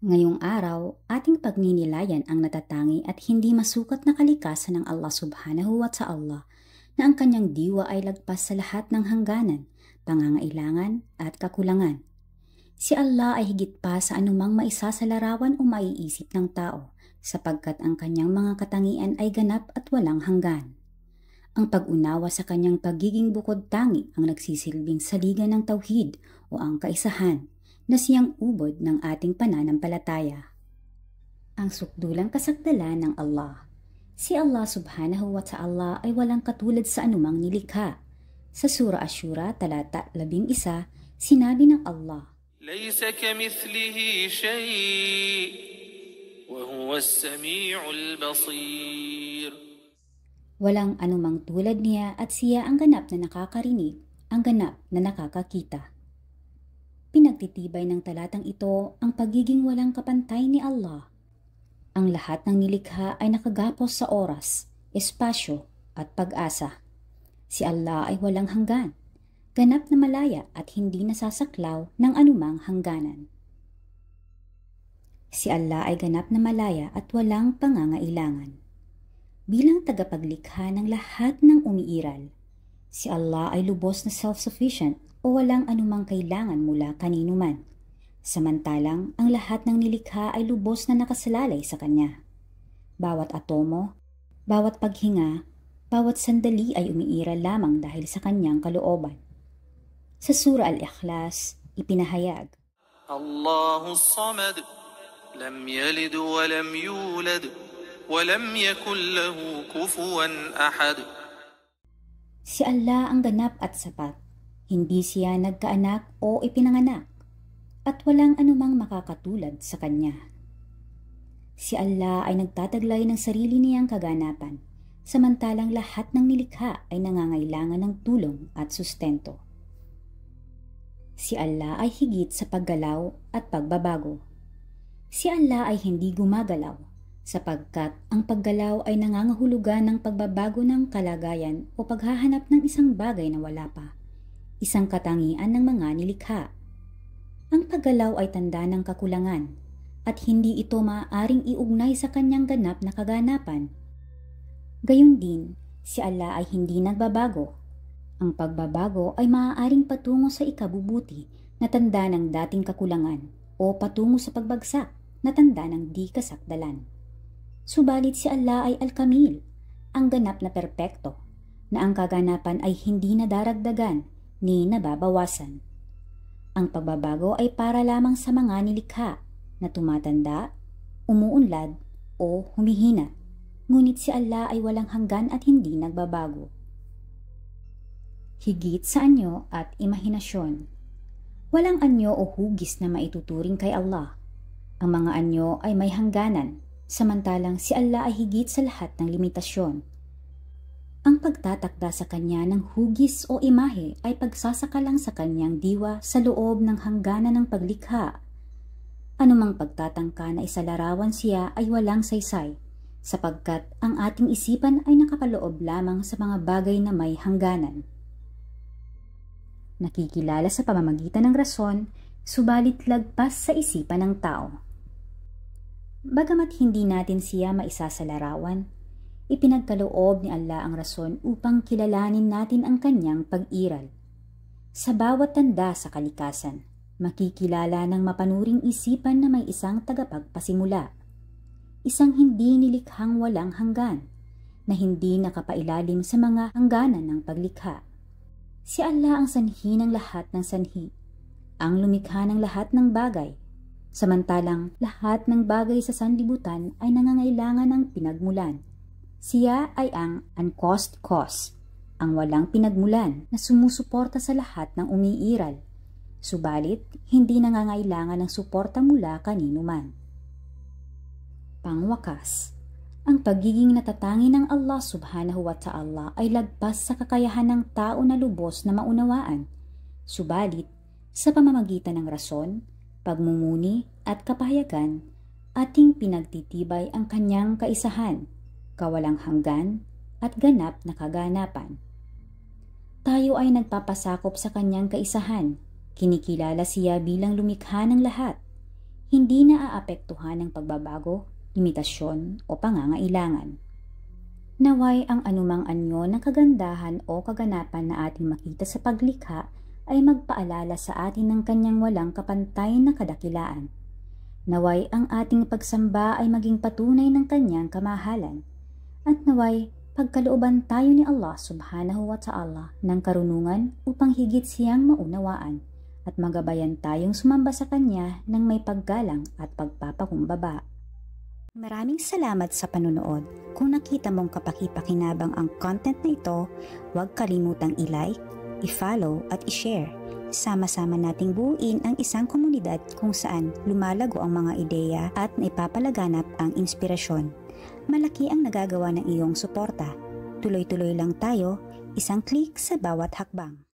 Ngayong araw, ating pagninilayan ang natatangi at hindi masukat na kalikasan ng Allah subhanahu wa ta'ala na ang kanyang diwa ay lagpas sa lahat ng hangganan, pangangailangan at kakulangan. Si Allah ay higit pa sa anumang maisasalarawan o maiisip ng tao sapagkat ang kanyang mga katangian ay ganap at walang hanggan. Ang pag-unawa sa kanyang pagiging bukod tangi ang nagsisilbing saligan ng tauhid o ang kaisahan na siyang ubod ng ating pananampalataya. Ang sukdulang kasagdalan ng Allah. Si Allah subhanahu wa ta'ala ay walang katulad sa anumang nilikha. Sa Surah Ash-Shura, talata 11, sinabi ng Allah, ليس كمثله شيء وهو السميع البصير. Walang anumang tulad niya at siya ang ganap na nakakarinig, ang ganap na nakakakita. Pinagtitibay ng talatang ito ang pagiging walang kapantay ni Allah. Ang lahat ng nilikha ay nakagapos sa oras, espasyo at pag-asa. Si Allah ay walang hanggan, ganap na malaya at hindi nasasaklaw ng anumang hangganan. Si Allah ay ganap na malaya at walang pangangailangan. Bilang tagapaglikha ng lahat ng umiiral, si Allah ay lubos na self-sufficient o walang anumang kailangan mula kanino man. Samantalang ang lahat ng nilikha ay lubos na nakasalalay sa Kanya. Bawat atomo, bawat paghinga, bawat sandali ay umiiral lamang dahil sa Kanyang kalooban. Sa Surah Al-Ikhlas, ipinahayag, الله الصمد لم يلد ولم يولد ولم يكن له كفوا أحد. Si Allah ang ganap at sapat. Hindi siya nagkaanak o ipinanganak, at walang anumang makakatulad sa Kanya. Si Allah ay nagtataglay ng sarili niyang kaganapan, samantalang lahat ng nilikha ay nangangailangan ng tulong at sustento. Si Allah ay higit sa paggalaw at pagbabago. Si Allah ay hindi gumagalaw, sapagkat ang paggalaw ay nangangahulugan ng pagbabago ng kalagayan o paghahanap ng isang bagay na wala pa. Isang katangian ng mga nilikha. Ang paggalaw ay tanda ng kakulangan at hindi ito maaaring iugnay sa kanyang ganap na kaganapan. Gayun din, si Allah ay hindi nagbabago. Ang pagbabago ay maaaring patungo sa ikabubuti na tanda ng dating kakulangan o patungo sa pagbagsak na tanda ng di kasakdalan. Subalit si Allah ay Al-Kamil, ang ganap na perpekto, na ang kaganapan ay hindi nadaragdagan ni nababawasan. Ang pagbabago ay para lamang sa mga nilikha na tumatanda, umuunlad o humihina. Ngunit si Allah ay walang hanggan at hindi nagbabago. Higit sa anyo at imahinasyon. Walang anyo o hugis na maituturing kay Allah. Ang mga anyo ay may hangganan, samantalang si Allah ay higit sa lahat ng limitasyon. Ang pagtatakda sa kanya ng hugis o imahe ay pagsasakalang sa kanyang diwa sa loob ng hangganan ng paglikha. Anumang pagtatangka na isalarawan siya ay walang saysay, sapagkat ang ating isipan ay nakapaloob lamang sa mga bagay na may hangganan. Nakikilala sa pamamagitan ng rason, subalit lagpas sa isipan ng tao. Bagamat hindi natin siya maisasalarawan, ipinagkaloob ni Allah ang rason upang kilalanin natin ang kanyang pag-iral. Sa bawat tanda sa kalikasan, makikilala ng mapanuring isipan na may isang tagapagpasimula. Isang hindi nilikhang walang hanggan, na hindi nakapailalim sa mga hangganan ng paglikha. Si Allah ang sanhi ng lahat ng sanhi, ang lumikha ng lahat ng bagay, samantalang lahat ng bagay sa sanlibutan ay nangangailangan ng pinagmulan. Siya ay ang uncaused cause, ang walang pinagmulan na sumusuporta sa lahat ng umiiral, subalit hindi nangangailangan ng suporta mula kanino man. Pangwakas, ang pagiging natatangi ng Allah subhanahu wa ta'ala ay lagpas sa kakayahan ng tao na lubos na maunawaan, subalit sa pamamagitan ng rason, pagmumuni at kapahayagan, ating pinagtitibay ang kanyang kaisahan, kawalang hanggan at ganap na kaganapan. Tayo ay nagpapasakop sa kanyang kaisahan, kinikilala siya bilang lumikha ng lahat. hindi naaapektuhan ng pagbabago, limitasyon o pangangailangan. Naway ang anumang anyo ng kagandahan o kaganapan na ating makita sa paglikha ay magpaalala sa atin ng kanyang walang kapantay na kadakilaan. Naway ang ating pagsamba ay maging patunay ng kanyang kamahalan. At naway pagkalooban tayo ni Allah subhanahu wa ta'ala ng karunungan upang higit siyang maunawaan at magabayan tayong sumamba sa kanya ng may paggalang at pagpapakumbaba. Maraming salamat sa panunood. Kung nakita mong kapaki-pakinabang ang content na ito, huwag kalimutang i-like, i-follow at i-share. Sama-sama nating buuin ang isang komunidad kung saan lumalago ang mga ideya at naipapalaganap ang inspirasyon. Malaki ang nagagawa ng iyong suporta. Tuloy-tuloy lang tayo, isang click sa bawat hakbang.